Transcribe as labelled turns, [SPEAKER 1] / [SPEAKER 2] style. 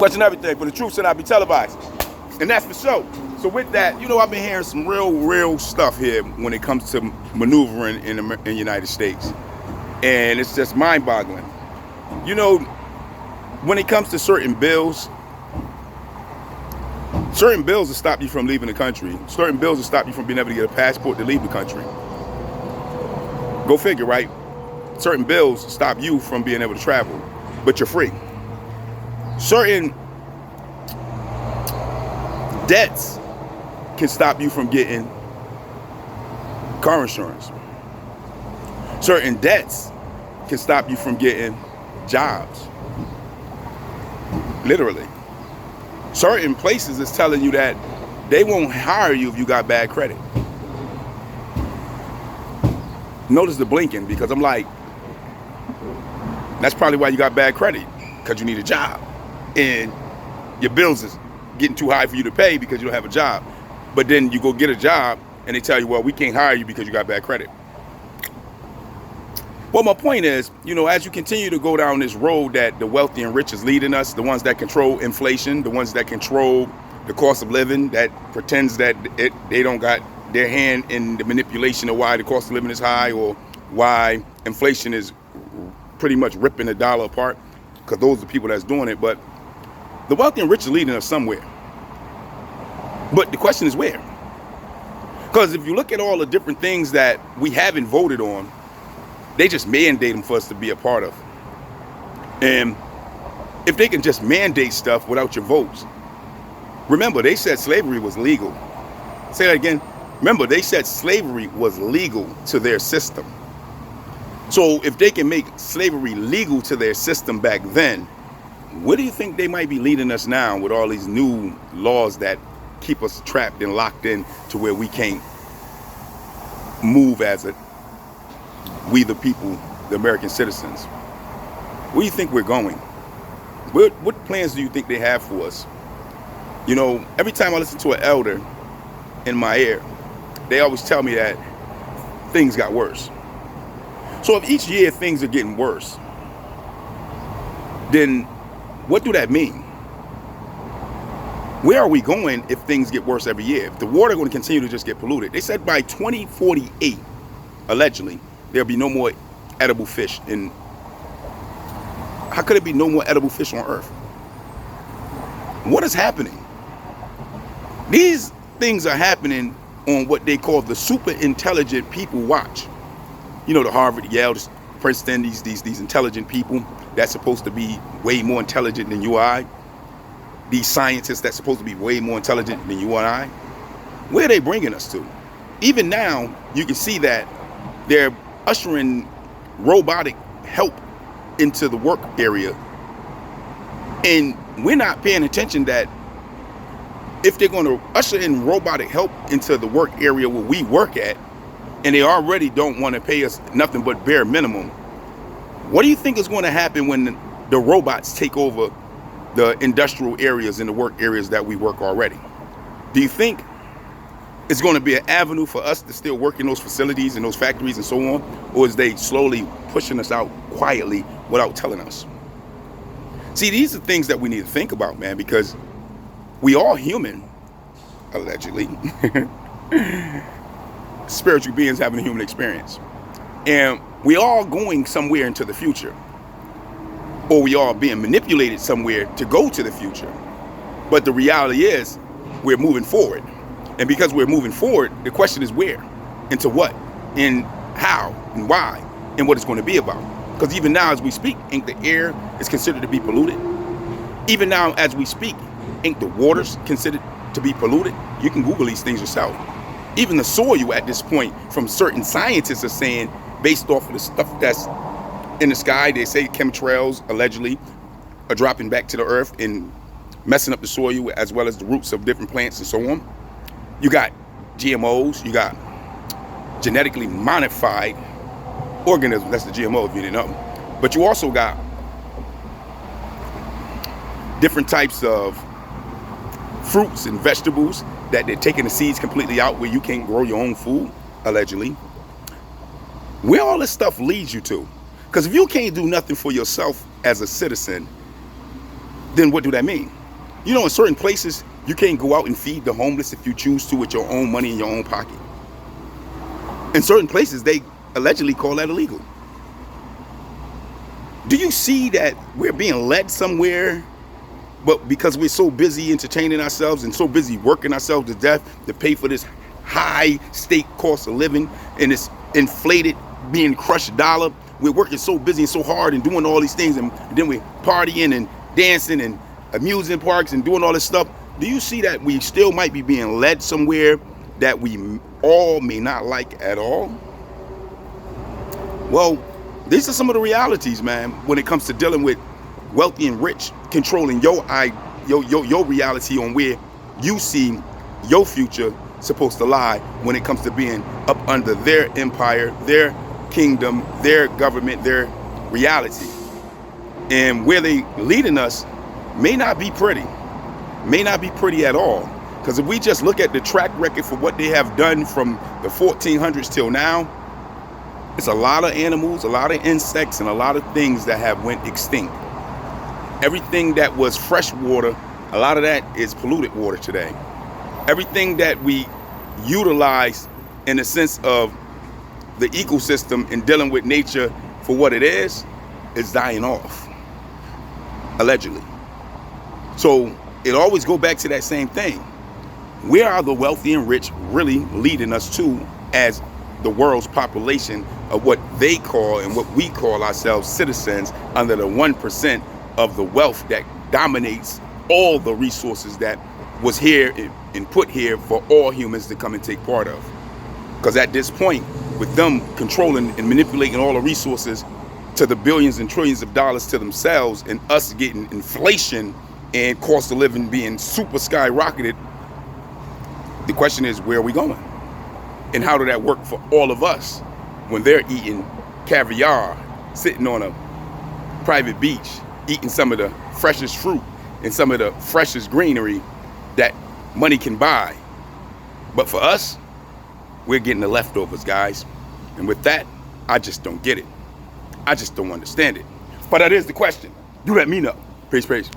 [SPEAKER 1] Question everything, for the truth shall not be televised. And that's for sure. So with that, you know, I've been hearing some real stuff here when it comes to maneuvering in the United States. And it's just mind-boggling. You know, when it comes to certain bills will stop you from leaving the country. Certain bills will stop you from being able to get a passport to leave the country. Go figure, right? Certain bills stop you from being able to travel, but you're free. Certain debts can stop you from getting car insurance. Certain debts can stop you from getting jobs. Literally. Certain places is telling you that they won't hire you if you got bad credit. Notice the blinking, because I'm like, that's probably why you got bad credit, because you need a job. And your bills is getting too high for you to pay because you don't have a job. But then you go get a job and they tell you, well, we can't hire you because you got bad credit. Well, my point is, you know, as you continue to go down this road that the wealthy and rich is leading us, the ones that control inflation, the ones that control the cost of living, that pretends that they don't got their hand in the manipulation of why the cost of living is high or why inflation is pretty much ripping the dollar apart, because those are the people that's doing it. But the wealthy and rich is leading us somewhere. But the question is where? Because if you look at all the different things that we haven't voted on, they just mandate them for us to be a part of. And if they can just mandate stuff without your votes, remember, they said slavery was legal. Say that again. Remember, they said slavery was legal to their system. So if they can make slavery legal to their system back then, what do you think they might be leading us now with all these new laws that keep us trapped and locked in to where we can't move as we the people, the American citizens? Where do you think we're going? What plans do you think they have for us? You know, every time I listen to an elder in my ear, they always tell me that things got worse. So if each year things are getting worse, then what do that mean? Where are we going if things get worse every year? If the water is going to continue to just get polluted? They said by 2048, allegedly, there'll be no more edible fish in. How could it be no more edible fish on Earth? What is happening? These things are happening on what they call the super intelligent people watch. You know, the Harvard, Yale, Princeton, these intelligent people that's supposed to be way more intelligent than you or I. These scientists that's supposed to be way more intelligent than you and I. Where are they bringing us to? Even now, you can see that they're ushering robotic help into the work area. And we're not paying attention that if they're going to usher in robotic help into the work area where we work at, and they already don't want to pay us nothing but bare minimum, what do you think is going to happen when the robots take over the industrial areas and the work areas that we work already? Do you think it's going to be an avenue for us to still work in those facilities and those factories and so on? Or is they slowly pushing us out quietly without telling us? See, these are things that we need to think about, man, because we all human, allegedly. Spiritual beings having a human experience. And we all going somewhere into the future. Or we are being manipulated somewhere to go to the future. But the reality is, we're moving forward. And because we're moving forward, the question is where, and to what, and how, and why, and what it's going to be about. Because even now as we speak, ain't the air is considered to be polluted? Even now as we speak, ain't the waters considered to be polluted? You can Google these things yourself. Even the soil at this point, from certain scientists are saying, based off of the stuff that's in the sky, they say chemtrails allegedly are dropping back to the earth and messing up the soil as well as the roots of different plants and so on. You got GMOs, you got genetically modified organisms, that's the GMO if you didn't know. But you also got different types of fruits and vegetables that they're taking the seeds completely out where you can't grow your own food, allegedly. Where all this stuff leads you to? Because if you can't do nothing for yourself as a citizen, then what do that mean? You know, in certain places, you can't go out and feed the homeless if you choose to with your own money in your own pocket. In certain places, they allegedly call that illegal. Do you see that we're being led somewhere, but because we're so busy entertaining ourselves and so busy working ourselves to death to pay for this high stake cost of living and this inflated, being crushed dollar, we're working so busy and so hard and doing all these things, and then we're partying and dancing and amusement parks and doing all this stuff. Do you see that we still might be being led somewhere that we all may not like at all? Well, these are some of the realities, man, when it comes to dealing with wealthy and rich controlling your reality on where you see your future supposed to lie when it comes to being up under their empire, their kingdom, their government, their reality. And where they leading us may not be pretty at all. Because if we just look at the track record for what they have done from the 1400s till now, it's a lot of animals, a lot of insects, and a lot of things that have went extinct. Everything that was fresh water, a lot of that is polluted water today. Everything that we utilize in the sense of the ecosystem and dealing with nature for what it is dying off, allegedly. So it always go back to that same thing. Where are the wealthy and rich really leading us to as the world's population of what they call and what we call ourselves citizens under the 1% of the wealth that dominates all the resources that was here and put here for all humans to come and take part of? Because at this point, with them controlling and manipulating all the resources to the billions and trillions of dollars to themselves, and us getting inflation and cost of living being super skyrocketed, the question is, where are we going? And how did that work for all of us when they're eating caviar, sitting on a private beach, eating some of the freshest fruit and some of the freshest greenery that money can buy? But for us, we're getting the leftovers, guys. And with that, I just don't get it. I just don't understand it. But that is the question. You let me know. Peace, peace.